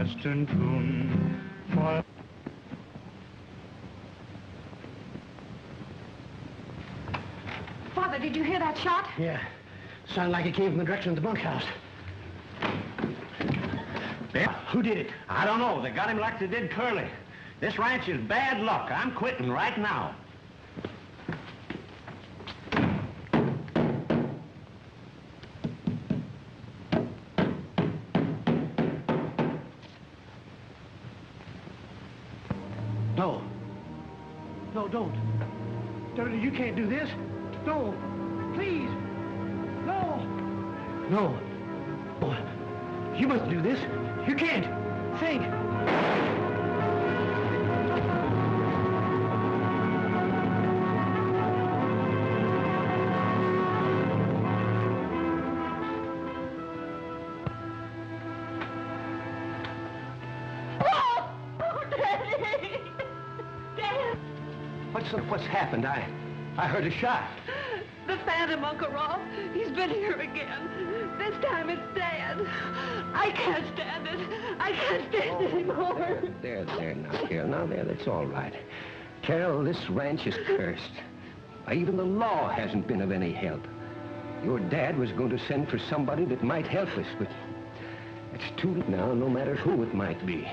western tune. Father, did you hear that shot? Yeah. Sounded like it came from the direction of the bunkhouse. Ben? Who did it? I don't know. They got him like they did Curly. This ranch is bad luck. I'm quitting right now. No. No, don't. You can't do this. No. Please. No. No. Oh, you mustn't do this. You can't. Think. What's happened? I heard a shot. The Phantom, Uncle Rolf. He's been here again. This time it's Dad. I can't stand it. I can't stand it anymore. There, now, Carol. Now, there, that's all right. Carol, this ranch is cursed. Even the law hasn't been of any help. Your dad was going to send for somebody that might help us, but it's too late now, no matter who it might be.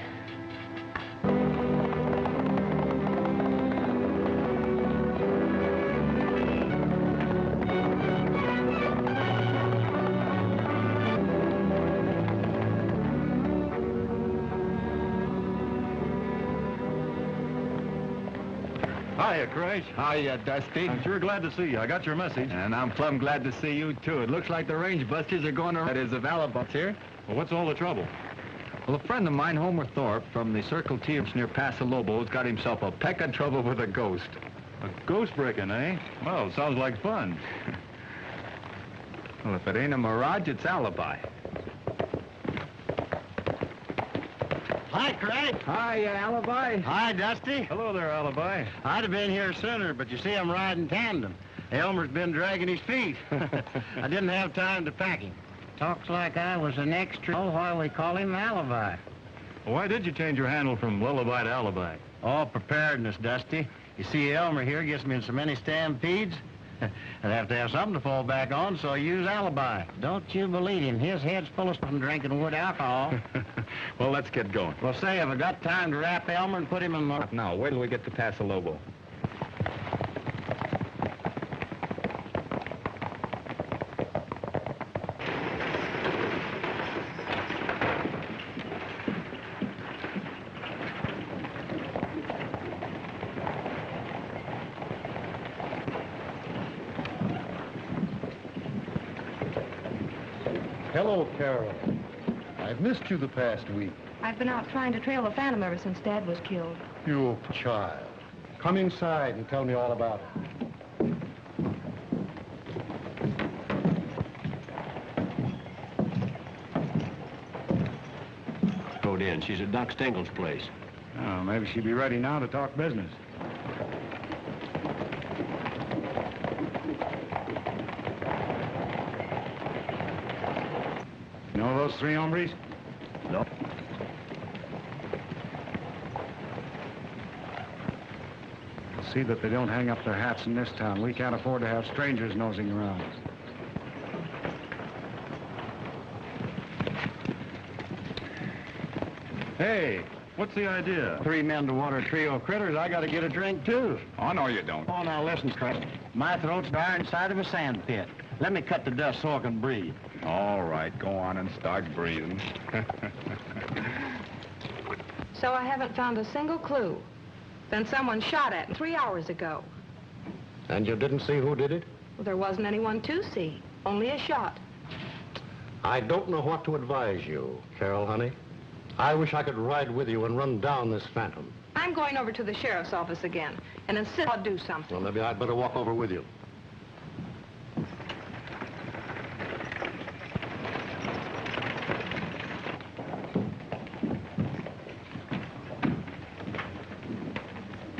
Hiya, Crash. Hiya, Dusty. I'm sure glad to see you. I got your message. And I'm plumb glad to see you, too. It looks like the range busters are going to... That is, the Valabutts here. Well, what's all the trouble? Well, a friend of mine, Homer Thorp, from the Circle T near Paso Lobos, got himself a peck of trouble with a ghost. A ghost breaking, eh? Well, sounds like fun. Well, if it ain't a mirage, it's alibi. Hi, Craig. Hi, Alibi. Hi, Dusty. Hello there, Alibi. I'd have been here sooner, but you see, I'm riding tandem. Elmer's been dragging his feet. I didn't have time to pack him. Talks like I was an extra. Oh, why we call him Alibi. Well, why did you change your handle from lullaby to alibi? Oh, preparedness, Dusty. You see, Elmer here gets me in so many stampedes. I'd have to have something to fall back on, so I use Alibi. Don't you believe him. His head's full of stuff drinking wood alcohol. Well, let's get going. Well, say, have I got time to wrap Elmer and put him in the... Now, wait till we get to Paso Lobo. Hello, Carol. I've missed you the past week. I've been out trying to trail the Phantom ever since Dad was killed. You child. Come inside and tell me all about it. Rode in. She's at Doc Stengel's place. Oh, maybe she'd be ready now to talk business. You know those three hombres? No. See that they don't hang up their hats in this town. We can't afford to have strangers nosing around. Hey, what's the idea? 3 men to water a trio of critters. I got to get a drink, too. Oh, no, you don't. Oh, now listen, Craig. My throat's bare inside of a sand pit. Let me cut the dust so I can breathe. All right, go on and start breathing. So I haven't found a single clue. Then someone shot at 3 hours ago. And you didn't see who did it? Well, there wasn't anyone to see. Only a shot. I don't know what to advise you, Carol, honey. I wish I could ride with you and run down this Phantom. I'm going over to the sheriff's office again and insist I'll do something. Well, maybe I'd better walk over with you.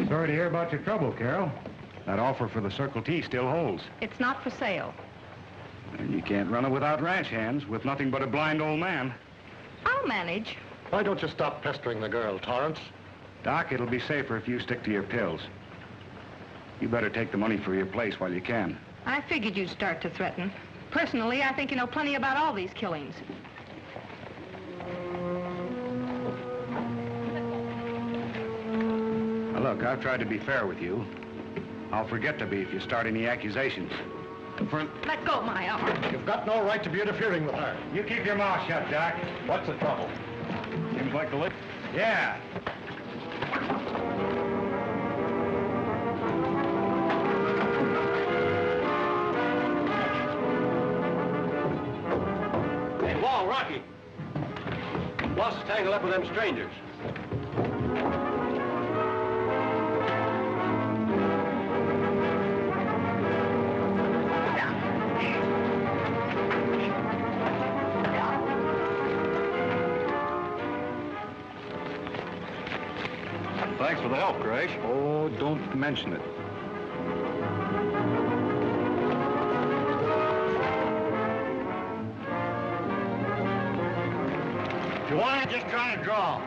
Sorry to hear about your trouble, Carol. That offer for the Circle T still holds. It's not for sale. And you can't run it without ranch hands, with nothing but a blind old man. I'll manage. Why don't you stop pestering the girl, Torrance? Doc, it'll be safer if you stick to your pills. You better take the money for your place while you can. I figured you'd start to threaten. Personally, I think you know plenty about all these killings. Now, look, I've tried to be fair with you. I'll forget to be if you start any accusations. Let go my arm. You've got no right to be interfering with her. You keep your mouth shut, Doc. What's the trouble? Seems like the lick. Yeah. Hey, Wall, Rocky. Boss is tangled up with them strangers. Thanks for the help, Grace. Oh, don't mention it. If you want to just try to draw.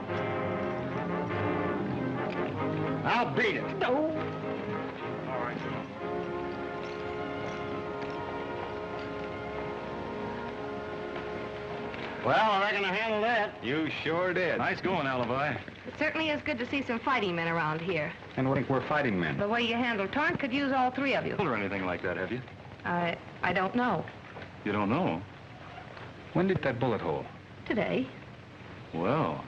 I'll beat it. No. All right. Well, I reckon I handled that. You sure did. Nice going, Alibi. It certainly is good to see some fighting men around here. And what think we're fighting men? The way you handle Torrance could use all three of you. Or anything like that, have you? I don't know. You don't know? When did that bullet hole? Today. Well,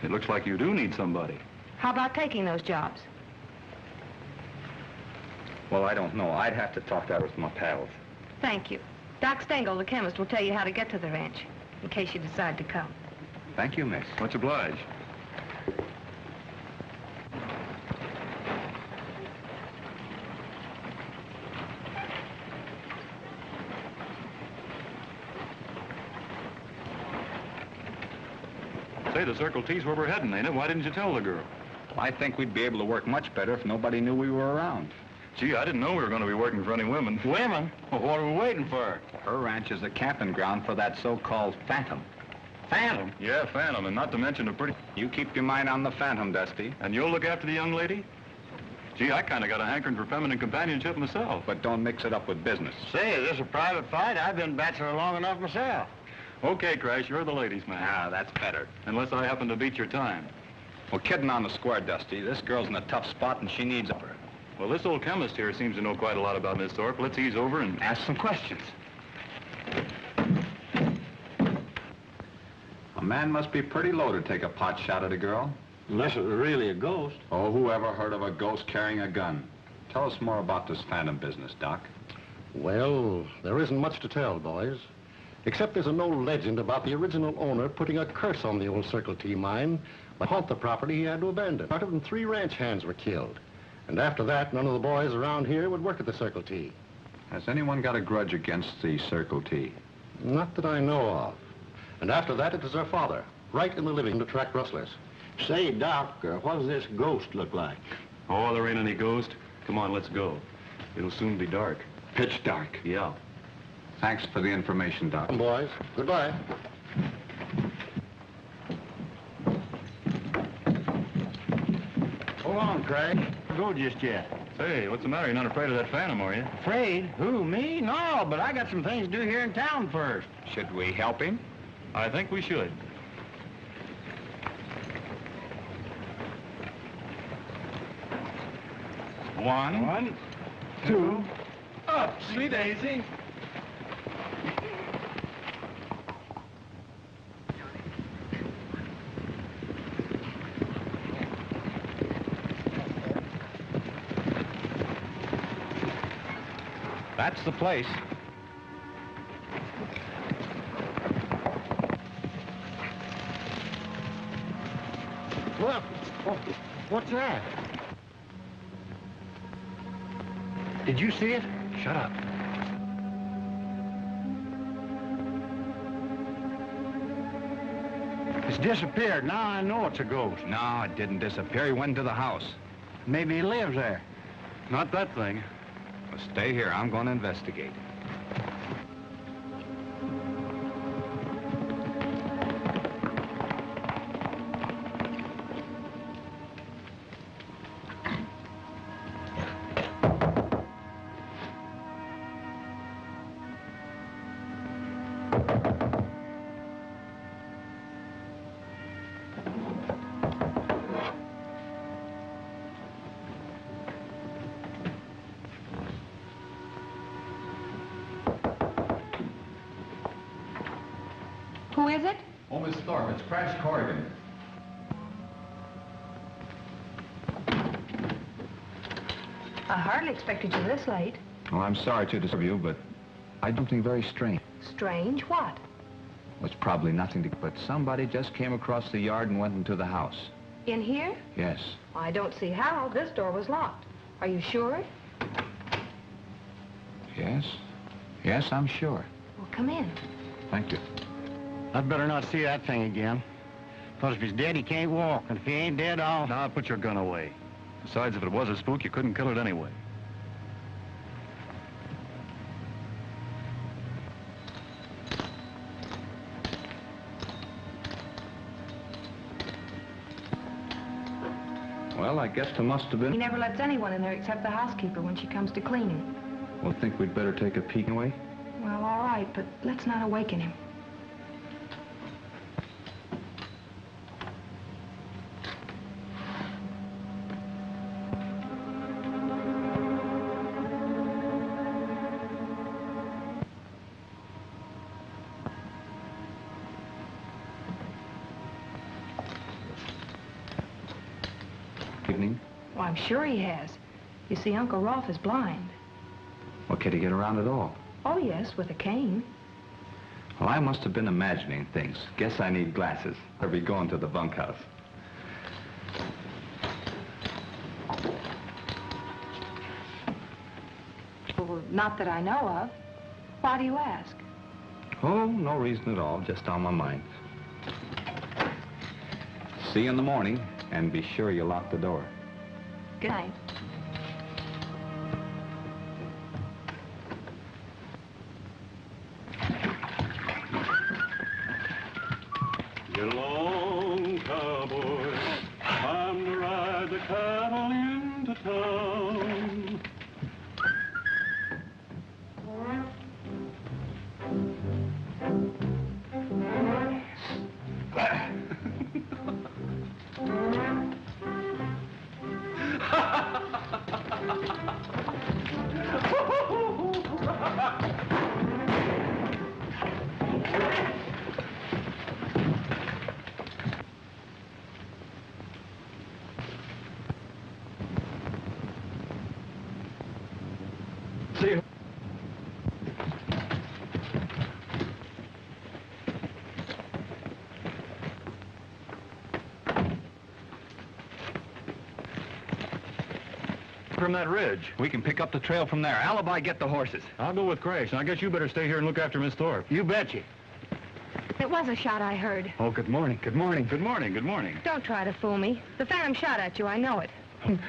it looks like you do need somebody. How about taking those jobs? Well, I don't know. I'd have to talk that with my pals. Thank you. Doc Stengel, the chemist, will tell you how to get to the ranch, in case you decide to come. Thank you, miss. Much obliged. Say, the Circle T's where we're heading, ain't it? Why didn't you tell the girl? I think we'd be able to work much better if nobody knew we were around. Gee, I didn't know we were going to be working for any women. Women? Well, what are we waiting for? Her ranch is a camping ground for that so-called Phantom. Phantom? Yeah, Phantom, and not to mention a pretty... You keep your mind on the Phantom, Dusty. And you'll look after the young lady? Gee, I kind of got a hankering for feminine companionship myself. But don't mix it up with business. Say, is this a private fight? I've been bachelor long enough myself. Okay, Crash, you're the ladies' man. Ah, that's better. Unless I happen to beat your time. Well, kidding on the square, Dusty. This girl's in a tough spot and she needs her. Well, this old chemist here seems to know quite a lot about Miss Thorpe. Let's ease over and... Ask some questions. A man must be pretty low to take a pot shot at a girl. Unless it was really a ghost. Oh, who ever heard of a ghost carrying a gun? Tell us more about this Phantom business, Doc. Well, there isn't much to tell, boys. Except there's an old legend about the original owner putting a curse on the old Circle T mine. To haunt the property he had to abandon. Part of them 3 ranch hands were killed. And after that, none of the boys around here would work at the Circle T. Has anyone got a grudge against the Circle T? Not that I know of. And after that, it was our father, right in the living to attract rustlers. Say, Doc, what does this ghost look like? Oh, there ain't any ghost. Come on, let's go. It'll soon be dark. Pitch dark. Yeah. Thanks for the information, Doc. Come, boys. Goodbye. Hold on, Craig. Go just yet. Say, what's the matter? You're not afraid of that Phantom, are you? Afraid? Who, me? No, but I got some things to do here in town first. Should we help him? I think we should. One, two, up, sweet daisy. That's the place. Look, what's that? Did you see it? Shut up. It's disappeared. Now I know it's a ghost. No, it didn't disappear. He went to the house. Maybe he lives there. Not that thing. Well, stay here. I'm going to investigate. Who is it? Oh, Miss Thorp, it's Crash Corrigan. I hardly expected you this late. Well, I'm sorry to disturb you, but I do something very strange. Strange? What? Well, it's probably nothing to... But somebody just came across the yard and went into the house. In here? Yes. I don't see how. This door was locked. Are you sure? Yes? Yes, I'm sure. Well, come in. Thank you. I'd better not see that thing again. Because if he's dead, he can't walk. And if he ain't dead, I'll... Now, put your gun away. Besides, if it was a spook, you couldn't kill it anyway. Well, I guess there must have been... He never lets anyone in there except the housekeeper when she comes to cleaning. Well, think we'd better take a peek anyway? Well, all right, but let's not awaken him. Evening. Well, I'm sure he has. You see, Uncle Rolf is blind. Well, can he get around at all? Oh, yes, with a cane. Well, I must have been imagining things. Guess I need glasses. I'll be going to the bunkhouse. Well, not that I know of. Why do you ask? Oh, no reason at all. Just on my mind. See you in the morning, and be sure you lock the door. Good night. Get along, cowboy. Time to ride the cattle into town. See you. From that ridge. We can pick up the trail from there. Alibi, get the horses. I'll go with Crash, and I guess you better stay here and look after Miss Thorpe. You betcha. It was a shot I heard. Oh, good morning, good morning, good morning, good morning. Don't try to fool me. The phantom shot at you, I know it.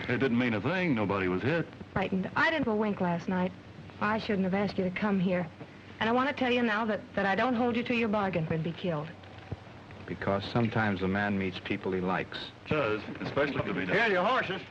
It didn't mean a thing. Nobody was hit. Frightened. I didn't have a wink last night. I shouldn't have asked you to come here. And I want to tell you now that I don't hold you to your bargain and be killed. Because sometimes a man meets people he likes. Does, especially to be done. Here, your horses.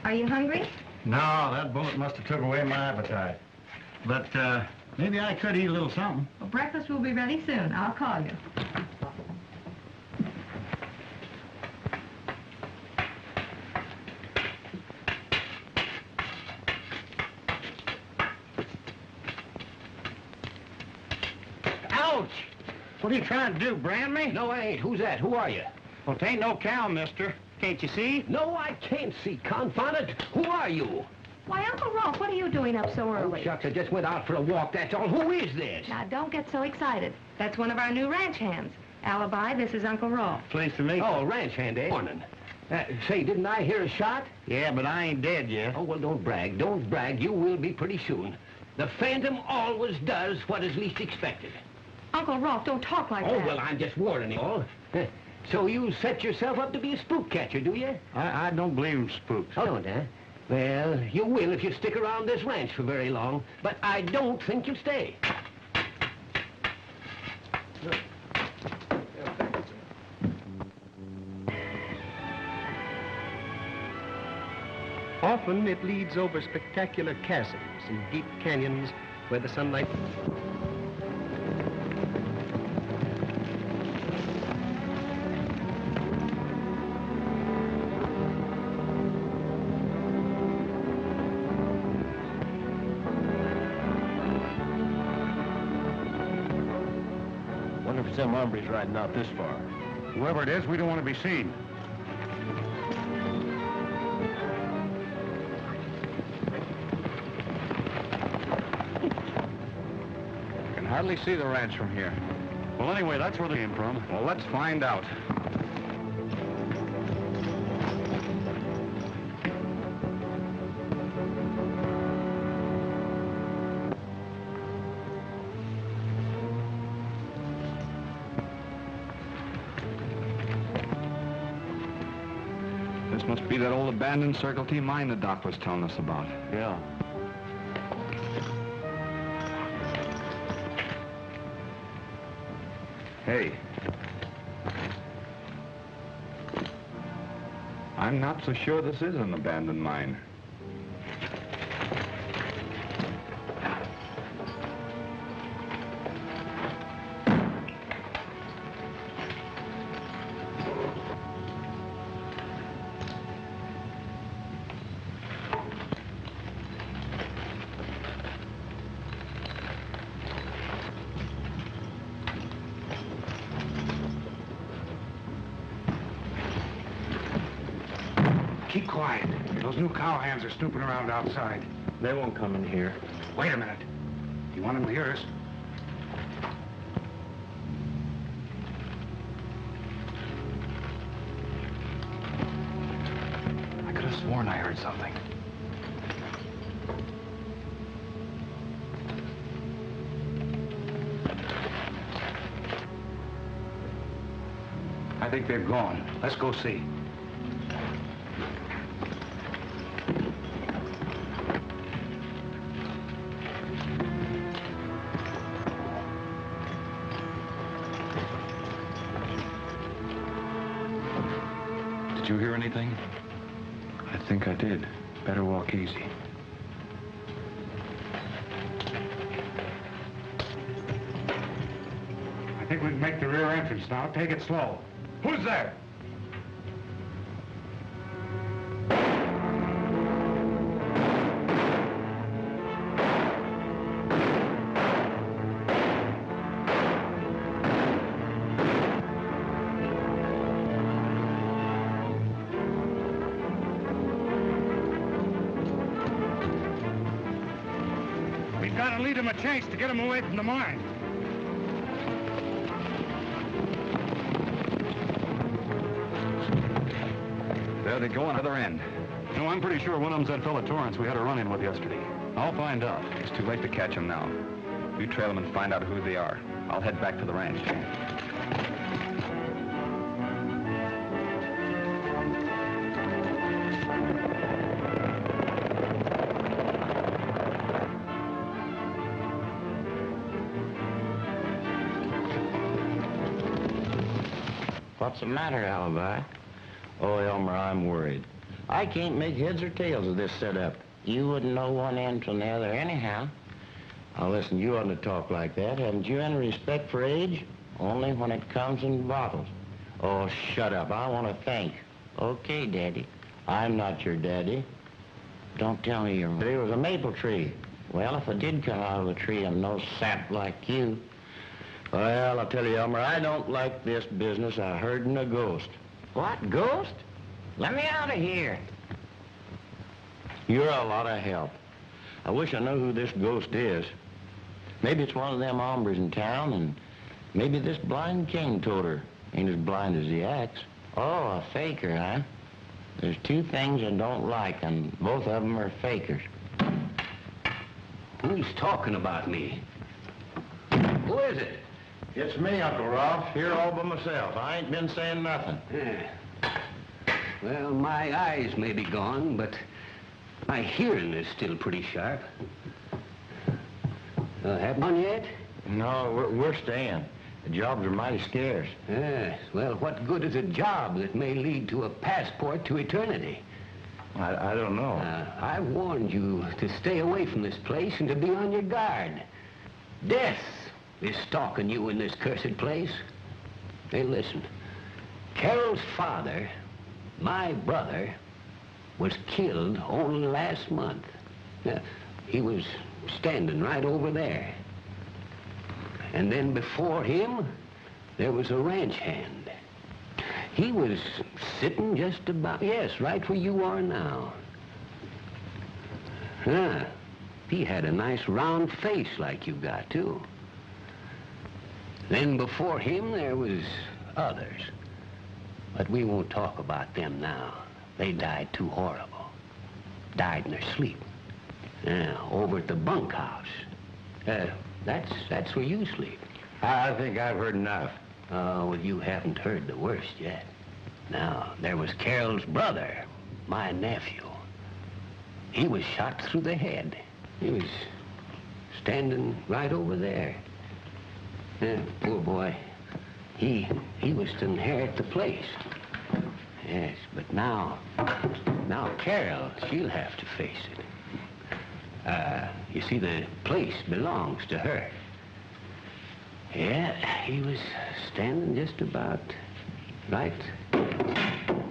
Are you hungry? No, that bullet must have took away my appetite. But, maybe I could eat a little something. Well, breakfast will be ready soon. I'll call you. Ouch! What are you trying to do, brand me? No, I ain't. Who's that? Who are you? Well, 'tain't no cow, mister. Can't you see? No, I can't see. Confound it. Who are you? Why, Uncle Rolf, what are you doing up so Oh, early? shucks, I just went out for a walk, that's all. Who is this? Now, don't get so excited. That's one of our new ranch hands. Alibi, this is Uncle Rolf. Pleased to meet you. Oh, ranch hand, eh? Morning. Say, didn't I hear a shot? Yeah, but I ain't dead yet. Oh, well, don't brag. Don't brag. You will be pretty soon. The phantom always does what is least expected. Uncle Rolf, don't talk like Oh, that. well, I'm just warning you all. So you set yourself up to be a spook catcher, do you? I don't believe in spooks. Oh, don't, huh? Well, you will if you stick around this ranch for very long, but I don't think you'll stay. Often it leads over spectacular chasms and deep canyons where the sunlight... Wonder if some hombre's riding out this far. Whoever it is, we don't want to be seen. Can hardly see the ranch from here. Well, anyway, that's where they came from. Well, let's find out. This must be that old abandoned Circle T mine the doc was telling us about. Yeah. Hey. I'm not so sure this is an abandoned mine. Keep quiet. Those new cowhands are snooping around outside. They won't come in here. Wait a minute. You want them to hear us? I could have sworn I heard something. I think they've gone. Let's go see. Did you hear anything? I think I did. Better walk easy. I think we can make the rear entrance now. Take it slow. Who's there? We've got to lead them a chase to get them away from the mine. There they go on the other end. No, I'm pretty sure one of them's that fella Torrance we had a run-in with yesterday. I'll find out. It's too late to catch them now. You trail them and find out who they are. I'll head back to the ranch. What's the matter, Alibi? Oh, Elmer, I'm worried. I can't make heads or tails of this setup. You wouldn't know one end from the other anyhow. Now, listen, you oughtn't to talk like that. Haven't you any respect for age? Only when it comes in bottles. Oh, shut up. I want to think. Okay, Daddy. I'm not your daddy. Don't tell me your daddy was a maple tree. Well, if it did come out of a tree and no sap like you... Well, I'll tell you, Elmer, I don't like this business of herding a ghost. What, ghost? Let me out of here. You're a lot of help. I wish I knew who this ghost is. Maybe it's one of them hombres in town, and maybe this blind king told her. Ain't as blind as he acts. Oh, a faker, huh? There's two things I don't like, and both of them are fakers. Who's talking about me? Who is it? It's me, Uncle Ralph, here all by myself. I ain't been saying nothing. Yeah. Well, my eyes may be gone, but my hearing is still pretty sharp. Have one yet? No, we're staying. The jobs are mighty scarce. Yes, well, what good is a job that may lead to a passport to eternity? I don't know. I warned you to stay away from this place and to be on your guard. Death is stalking you in this cursed place. Hey, listen. Carol's father, my brother, was killed only last month. He was standing right over there. And then before him, there was a ranch hand. He was sitting just about, yes, right where you are now. He had a nice round face like you got, too. Then before him, there was others. But we won't talk about them now. They died too horrible. Died in their sleep. Over at the bunkhouse. That's where you sleep. I think I've heard enough. Oh, well, you haven't heard the worst yet. Now, there was Carol's brother, my nephew. He was shot through the head. He was standing right over there. Poor boy. He was to inherit the place. Yes, but now Carol, she'll have to face it. You see, the place belongs to her. Yeah, he was standing just about right.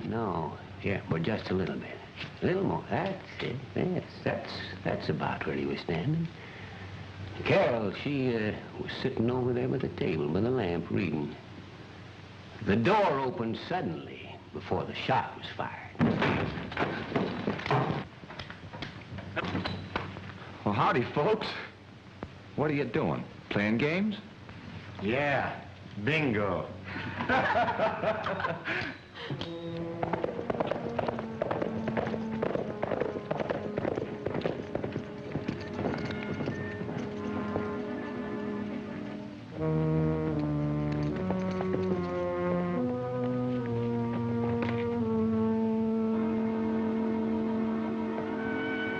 No, here, but just a little bit. A little more. That's it. Yes, that's about where he was standing. Carol, she was sitting over there by the table with a lamp reading. The door opened suddenly before the shot was fired. Well, howdy, folks. What are you doing? Playing games? Yeah, bingo.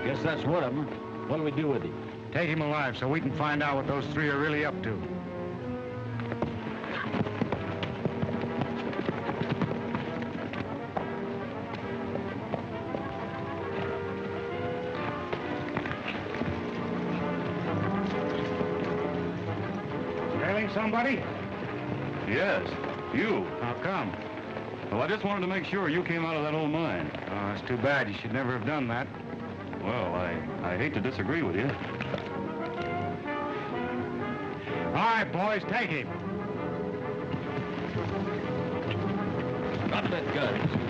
Guess that's one of them. What do we do with him? Take him alive so we can find out what those three are really up to. Trailing somebody? Yes, you. How come? Well, I just wanted to make sure you came out of that old mine. Oh, that's too bad. You should never have done that. Well, I hate to disagree with you. All right, boys, take him. Drop that gun.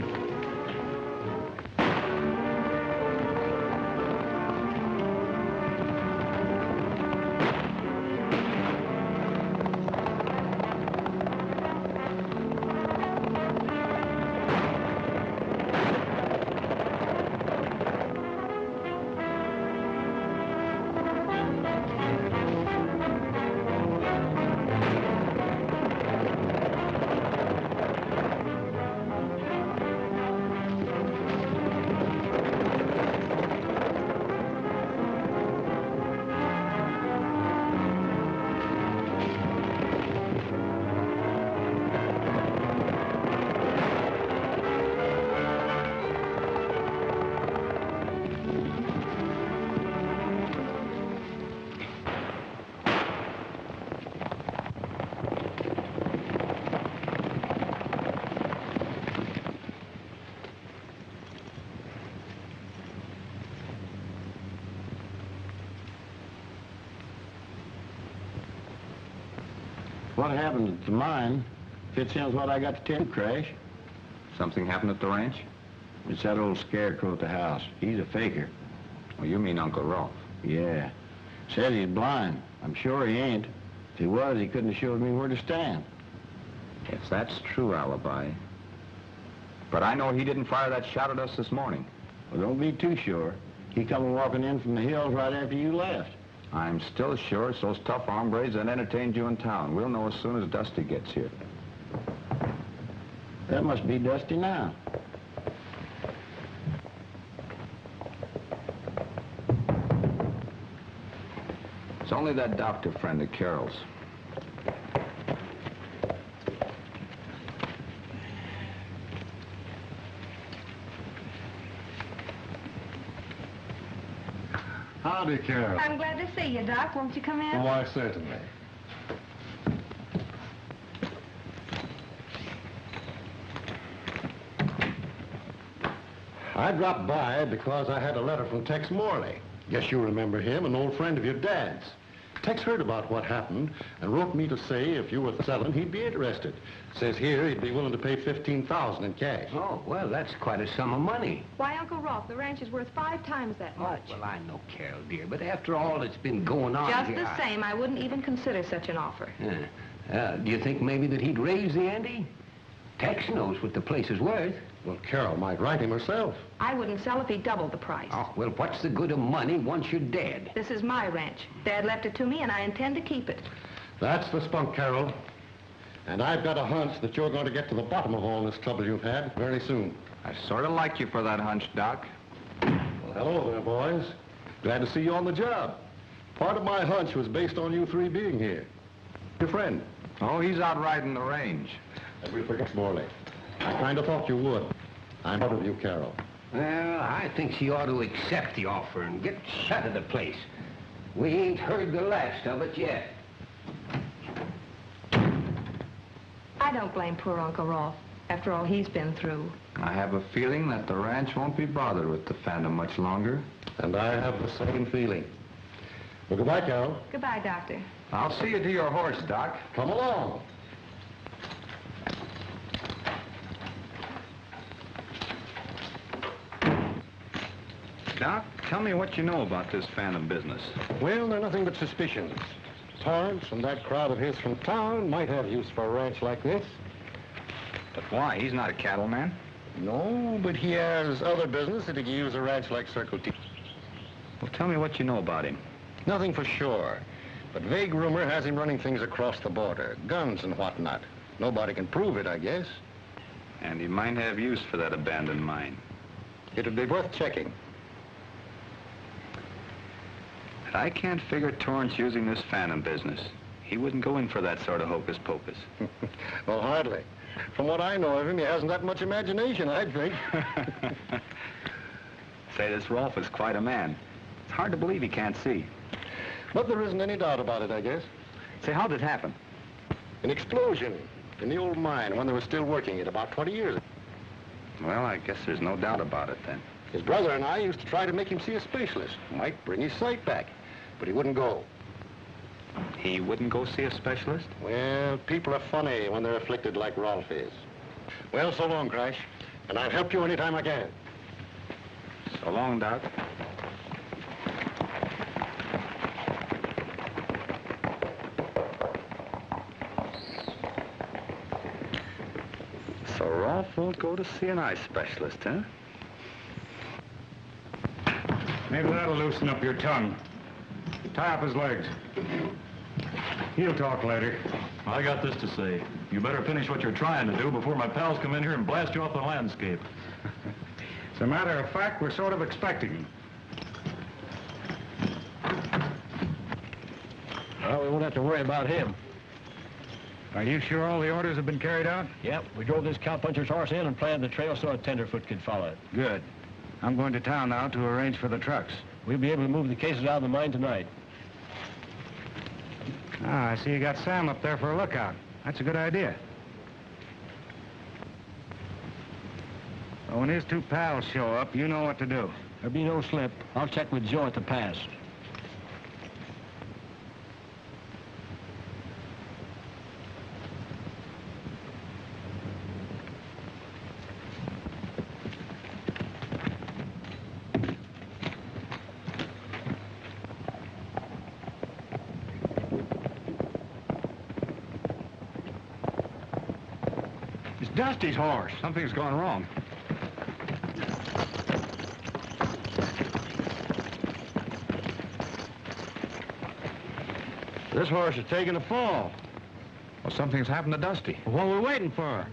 What happened at the mine fits in with what I got to tell you, Crash. Something happened at the ranch? It's that old scarecrow at the house. He's a faker. Oh, you mean Uncle Rolf? Yeah. Says he's blind. I'm sure he ain't. If he was, he couldn't have showed me where to stand. If that's true, Alibi. But I know he didn't fire that shot at us this morning. Well, don't be too sure. He come walking in from the hills right after you left. I'm still sure it's those tough hombres that entertained you in town. We'll know as soon as Dusty gets here. That must be Dusty now. It's only that doctor friend of Carol's. Howdy, Carol. I'm glad to see you, Doc. Won't you come in? Why, certainly. I dropped by because I had a letter from Tex Morley. Guess you remember him, an old friend of your dad's. Tex heard about what happened and wrote me to say if you were selling, he'd be interested. Says here he'd be willing to pay $15,000 in cash. Oh, well, that's quite a sum of money. Why, Uncle Rolf, the ranch is worth 5 times that much. Well, I know, Carol, dear, but after all that's been going on Just here, the same, I wouldn't even consider such an offer. Do you think maybe that he'd raise the ante? Tex knows what the place is worth. Well, Carol might write him herself. I wouldn't sell if he doubled the price. Oh, well, what's the good of money once you're dead? This is my ranch. Dad left it to me, and I intend to keep it. That's the spunk, Carol. And I've got a hunch that you're going to get to the bottom of all this trouble you've had very soon. I sort of like you for that hunch, Doc. Well, hello there, boys. Glad to see you on the job. Part of my hunch was based on you three being here. Your friend. Oh, he's out riding the range. And we'll forget Morley. I kind of thought you would. I'm out of you, Carol. Well, I think she ought to accept the offer and get shut of the place. We ain't heard the last of it yet. I don't blame poor Uncle Rolf, after all he's been through. I have a feeling that the ranch won't be bothered with the Phantom much longer. And I have the same feeling. Well, goodbye, Carol. Goodbye, Doctor. I'll see you to your horse, Doc. Come along. Doc, tell me what you know about this Phantom business. Well, they're nothing but suspicions. Torrance and that crowd of his from town might have use for a ranch like this. But why? He's not a cattleman. No, but he has other business that he can use a ranch like Circle T. Well, tell me what you know about him. Nothing for sure. But vague rumor has him running things across the border. Guns and whatnot. Nobody can prove it, I guess. And he might have use for that abandoned mine. It'd be worth checking. But I can't figure Torrance using this Phantom business. He wouldn't go in for that sort of hocus pocus. Well, hardly. From what I know of him, he hasn't that much imagination, I think. Say, this Rolf is quite a man. It's hard to believe he can't see. But there isn't any doubt about it, I guess. Say, how did it happen? An explosion in the old mine when they were still working it about 20 years ago. Well, I guess there's no doubt about it then. His brother and I used to try to make him see a specialist. Might bring his sight back, but he wouldn't go. He wouldn't go see a specialist? Well, people are funny when they're afflicted like Rolf is. Well, so long, Crash. And I'll help you anytime I can. So long, Doc. So Rolf won't go to see an eye specialist, huh? Maybe that'll loosen up your tongue. Tie up his legs. He'll talk later. I got this to say. You better finish what you're trying to do before my pals come in here and blast you off the landscape. As a matter of fact, we're sort of expecting him. Well, we won't have to worry about him. Are you sure all the orders have been carried out? Yep, we drove this cowpuncher's horse in and planned the trail so a tenderfoot could follow it. Good. I'm going to town now to arrange for the trucks. We'll be able to move the cases out of the mine tonight. Ah, I see you got Sam up there for a lookout. That's a good idea. Well, when his two pals show up, you know what to do. There'll be no slip. I'll check with Joe at the pass. Dusty's horse. Something's gone wrong. This horse is taking a fall. Well, something's happened to Dusty. What are we waiting for?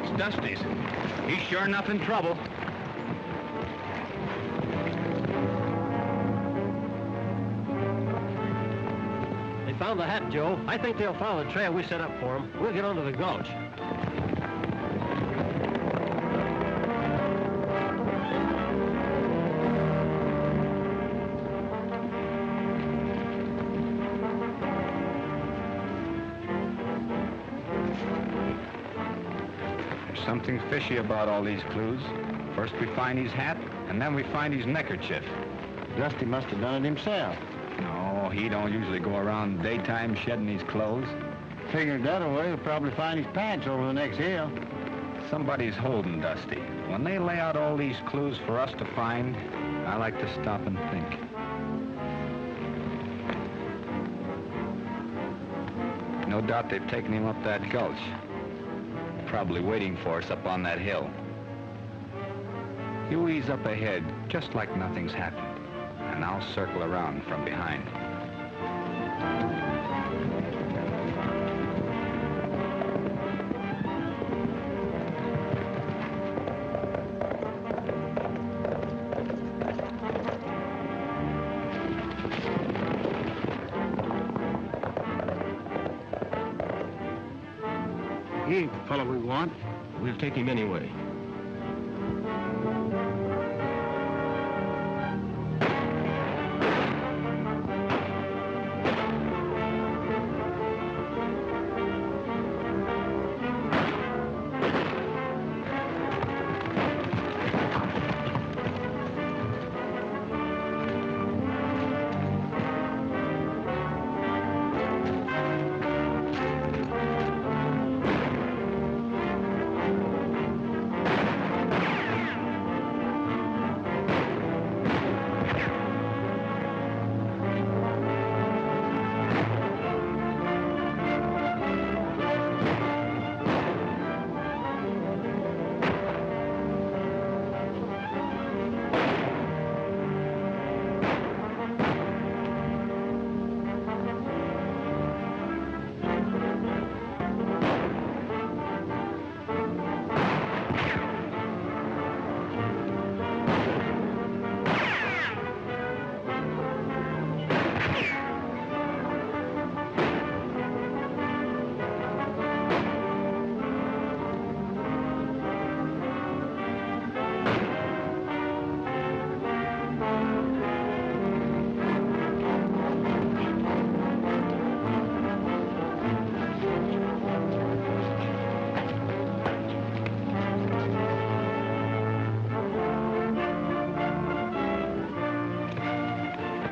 That's Dusty's. He's sure enough in trouble. They found the hat, Joe. I think they'll follow the trail we set up for them. We'll get onto the gulch. There's something fishy about all these clues. First we find his hat, and then we find his neckerchief. Dusty must have done it himself. No, he don't usually go around daytime shedding his clothes. Figured that way, he'll probably find his pants over the next hill. Somebody's holding Dusty. When they lay out all these clues for us to find, I like to stop and think. No doubt they've taken him up that gulch. Probably waiting for us up on that hill. You ease up ahead, just like nothing's happened, and I'll circle around from behind. He ain't the fellow we want. We'll take him anyway.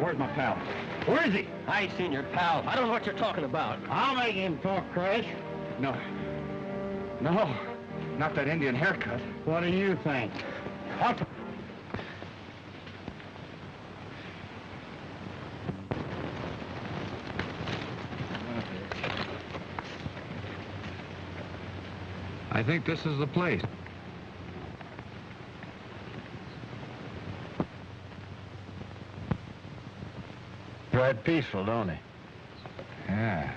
Where's my pal? Where is he? I ain't seen your pal. I don't know what you're talking about. I'll make him talk, Chris. No, not that Indian haircut. What do you think? I think this is the place. Right peaceful, don't he? Yeah.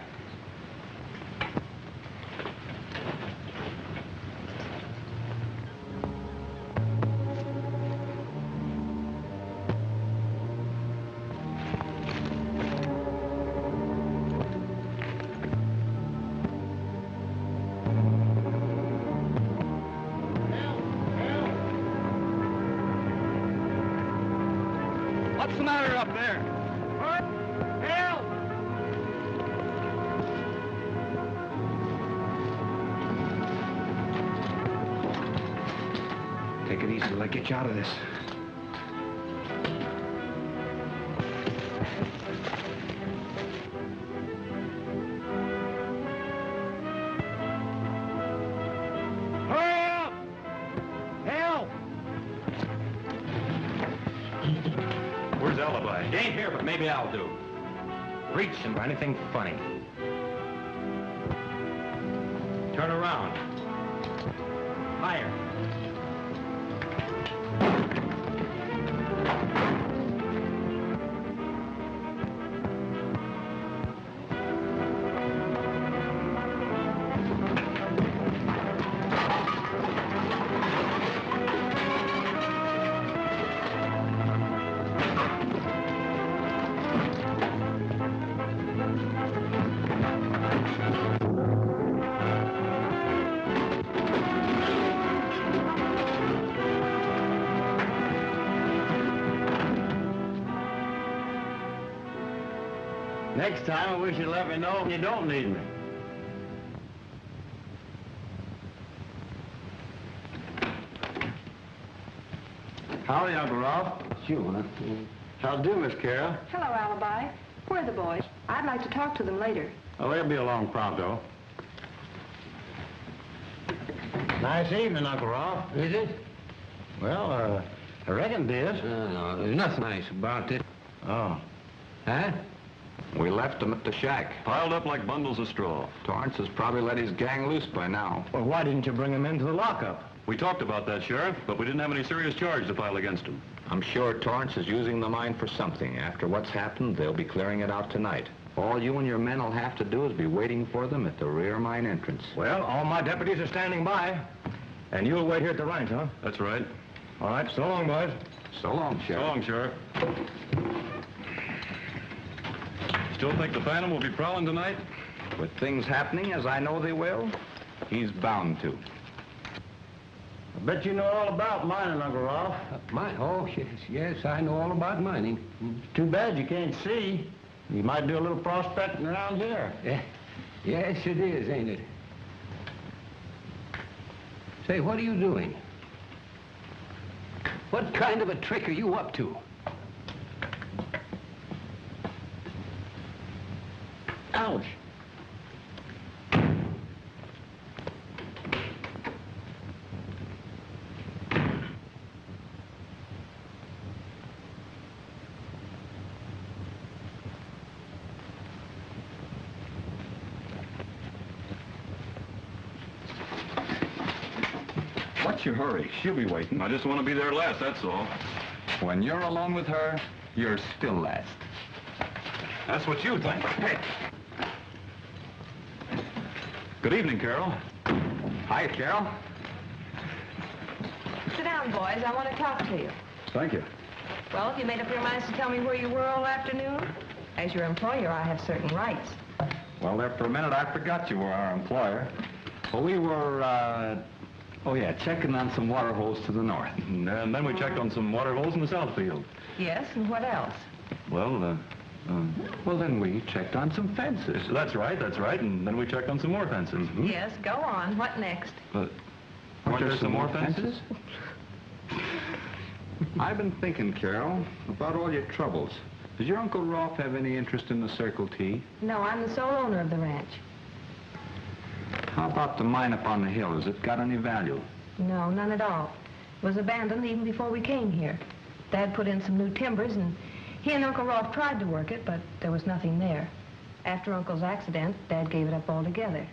What's the matter up there? Help! Take it easy till I get you out of this. Hurry up! Help! Where's Alibi? He ain't here, but maybe I'll do. Reaching for anything funny. Turn around. Fire. Next time, I wish you'd let me know if you don't need me. Howdy, Uncle Ralph. Sure. How'd do, Miss Carol? Hello, Alibi. Where are the boys? I'd like to talk to them later. Oh, they'll be along pronto. Nice evening, Uncle Ralph. Is it? Well, I reckon it is. No, there's nothing nice about it. Oh. Huh? We left them at the shack. Piled up like bundles of straw. Torrance has probably let his gang loose by now. Well, why didn't you bring him into the lockup? We talked about that, Sheriff, but we didn't have any serious charge to file against him. I'm sure Torrance is using the mine for something. After what's happened, they'll be clearing it out tonight. All you and your men will have to do is be waiting for them at the rear mine entrance. Well, all my deputies are standing by. And you'll wait here at the ranch, huh? That's right. All right, so long, boys. So long, So Sheriff. long, Sheriff. Still think the Phantom will be prowling tonight? With things happening as I know they will, he's bound to. I bet you know all about mining, Uncle Ralph. Oh, yes, I know all about mining. Too bad you can't see. You might do a little prospecting around here. Yes, it is, ain't it? Say, what are you doing? What kind of a trick are you up to? Ouch. What's your hurry? She'll be waiting. I just want to be there last, that's all. When you're alone with her, you're still last. That's what you think. Hey. Good evening, Carol. Hi, Carol. Sit down, boys. I want to talk to you. Thank you. Well, have you made up your minds to tell me where you were all afternoon? As your employer, I have certain rights. Well, there for a minute, I forgot you were our employer. Well, we were, checking on some water holes to the north. And then we checked on some water holes in the south field. Yes, and what else? Well, Well, then we checked on some fences. that's right. And then we checked on some more fences. Yes, go on. What next? But Aren't there some more fences? I've been thinking, Carol, about all your troubles. Does your Uncle Rolf have any interest in the Circle T? No, I'm the sole owner of the ranch. How about the mine up on the hill? Has it got any value? No, none at all. It was abandoned even before we came here. Dad put in some new timbers, and he and Uncle Rolf tried to work it, but there was nothing there. After Uncle's accident, Dad gave it up altogether.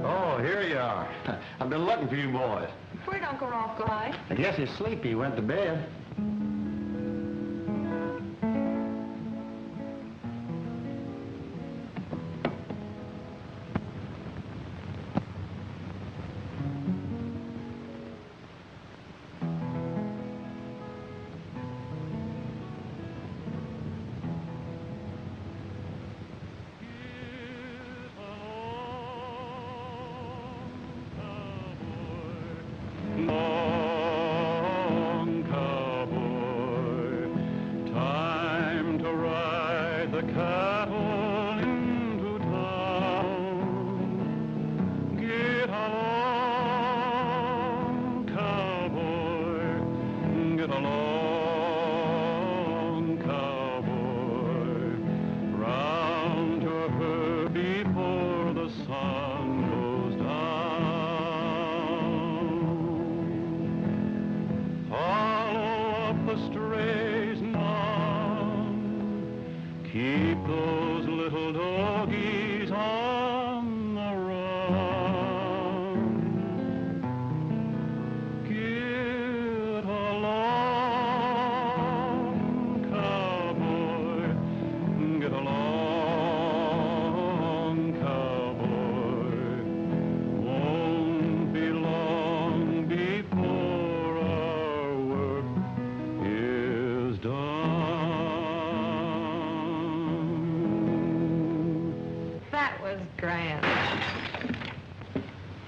Oh, here you are. I've been looking for you boys. Where'd Uncle Rolf go hide? I guess he's sleepy. He went to bed. Long cowboy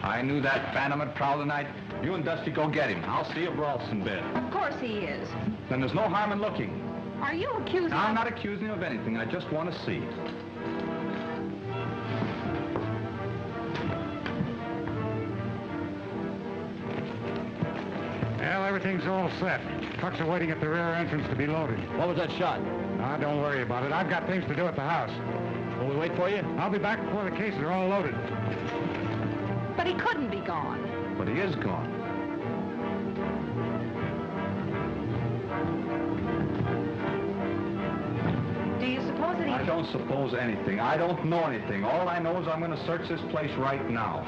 I knew that phantom would prowl tonight. You and Dusty go get him. I'll see if Rolf's in bed. Of course he is. Then there's no harm in looking. Are you accusing I'm not accusing you of anything. I just want to see. Well, everything's all set. Trucks are waiting at the rear entrance to be loaded. What was that shot? Now, don't worry about it. I've got things to do at the house. Will we wait for you? I'll be back before the cases are all loaded. But he couldn't be gone. But he is gone. Do you suppose that he... I don't suppose anything. I don't know anything. All I know is I'm going to search this place right now.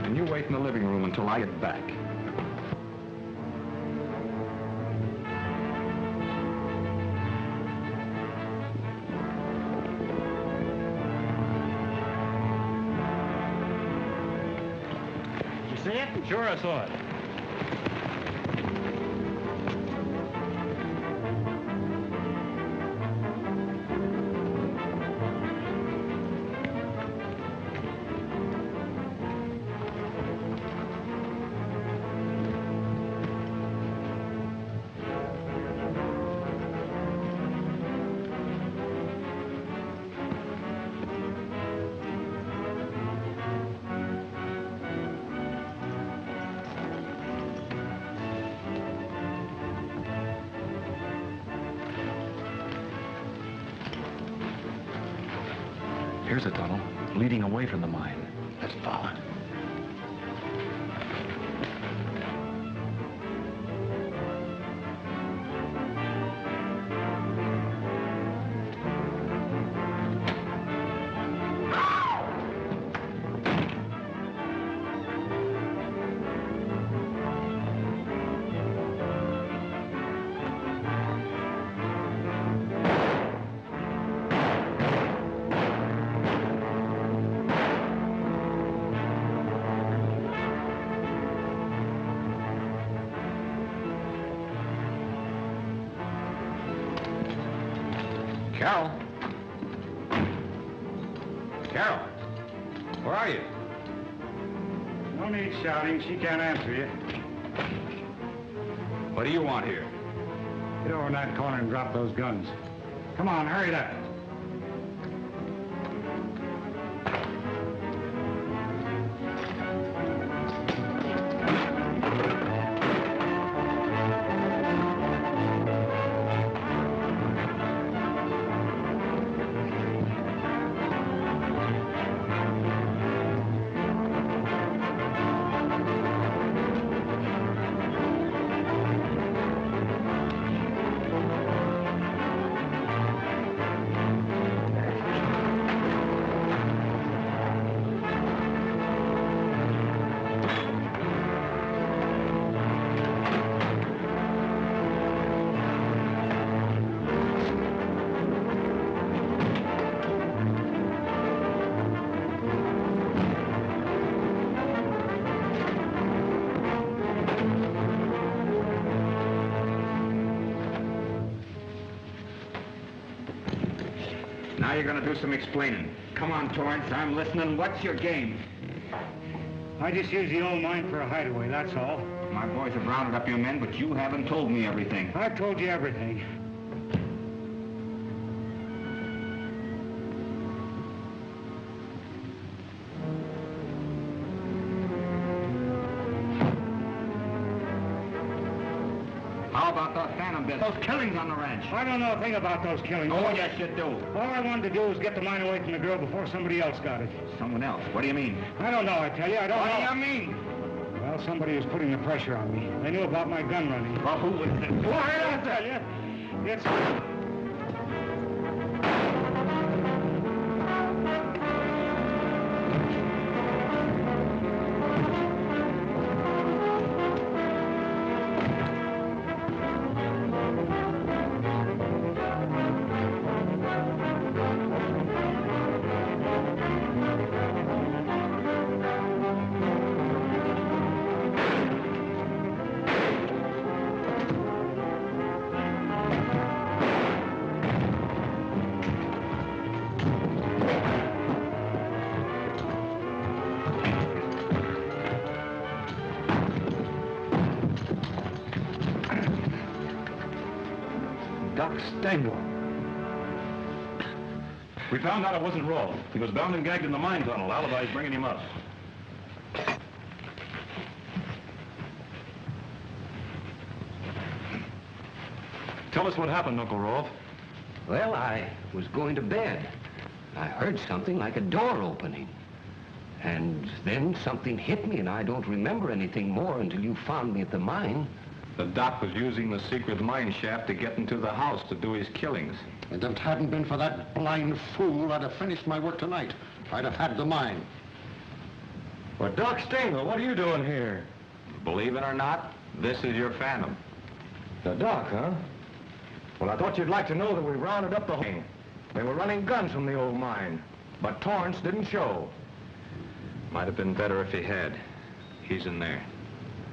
And you wait in the living room until I get back. See it? Sure, I saw it. Here's a tunnel leading away from the mine. Let's follow it. Carol? Carol? Where are you? No need shouting. She can't answer you. What do you want here? Get over in that corner and drop those guns. Come on, hurry it up. Now you're going to do some explaining. Come on, Torrance, I'm listening. What's your game? I just use the old mine for a hideaway, that's all. My boys have rounded up your men, but you haven't told me everything. I've told you everything. How about the phantom business? Those killings on the ranch. I don't know a thing about those killings. Oh, yes, you do. All I wanted to do was get the mine away from the girl before somebody else got it. Someone else? What do you mean? I don't know, I tell you. I don't know. What do you mean? Well, somebody was putting the pressure on me. They knew about my gun running. Well, who was it? Why, I'll tell you. It's... Doc Stengel. We found out it wasn't Rolfe. He was bound and gagged in the mine tunnel. Alibi's bringing him up. Tell us what happened, Uncle Rolfe. Well, I was going to bed. I heard something like a door opening. And then something hit me, and I don't remember anything more until you found me at the mine. The doc was using the secret mine shaft to get into the house to do his killings. And if it hadn't been for that blind fool, I'd have finished my work tonight. I'd have had the mine. Well, Doc Stengel, what are you doing here? Believe it or not, this is your phantom. The Doc, huh? Well, I thought you'd like to know that we rounded up the whole... They were running guns from the old mine, but Torrance didn't show. Might have been better if he had. He's in there.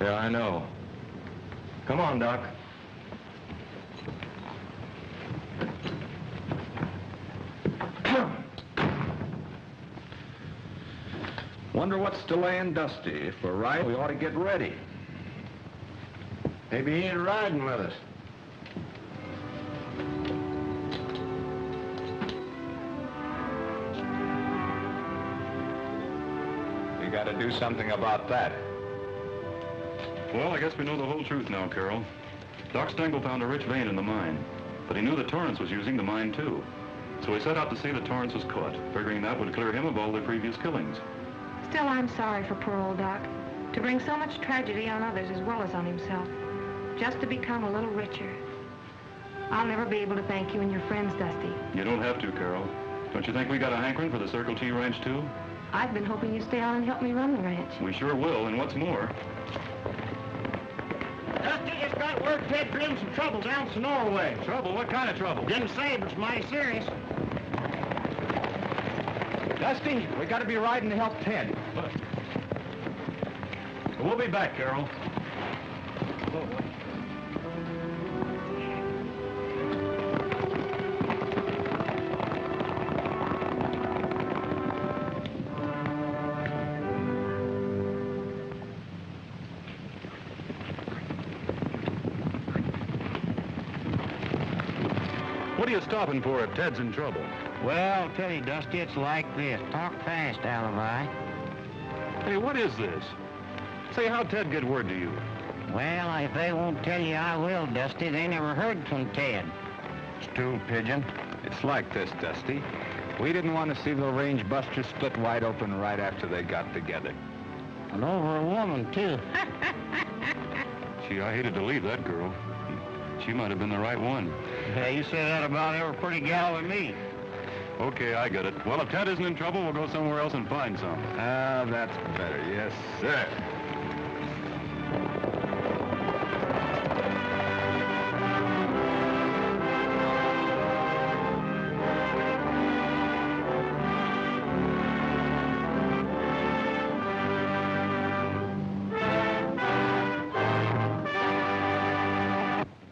Yeah, I know. Come on, Doc. Wonder what's delaying Dusty. If we're right, we ought to get ready. Maybe he ain't riding with us. We got to do something about that. Well, I guess we know the whole truth now, Carol. Doc Stengel found a rich vein in the mine, but he knew that Torrance was using the mine, too. So he set out to see that Torrance was caught, figuring that would clear him of all the previous killings. Still, I'm sorry for poor old Doc. To bring so much tragedy on others as well as on himself. Just to become a little richer. I'll never be able to thank you and your friends, Dusty. You don't have to, Carol. Don't you think we got a hankering for the Circle T Ranch, too? I've been hoping you'd stay on and help me run the ranch. We sure will, and what's more... Dusty just got word Ted's in some trouble down Sonora way. Trouble? What kind of trouble? Didn't say, but it's mighty serious. Dusty, we got to be riding to help Ted. We'll be back, Carol. What are you stopping for if Ted's in trouble? Well, I'll tell you, Dusty, it's like this. Talk fast, Alibi. Hey, what is this? Say, how'd Ted get word to you? Well, if they won't tell you, I will, Dusty. They never heard from Ted. Stool pigeon. It's like this, Dusty. We didn't want to see the range busters split wide open right after they got together. And over a woman, too. Gee, I hated to leave that girl. She might have been the right one. Yeah, you say that about every pretty gal with me. Okay, I get it. Well, if Ted isn't in trouble, we'll go somewhere else and find some. Ah, that's better. Yes, sir.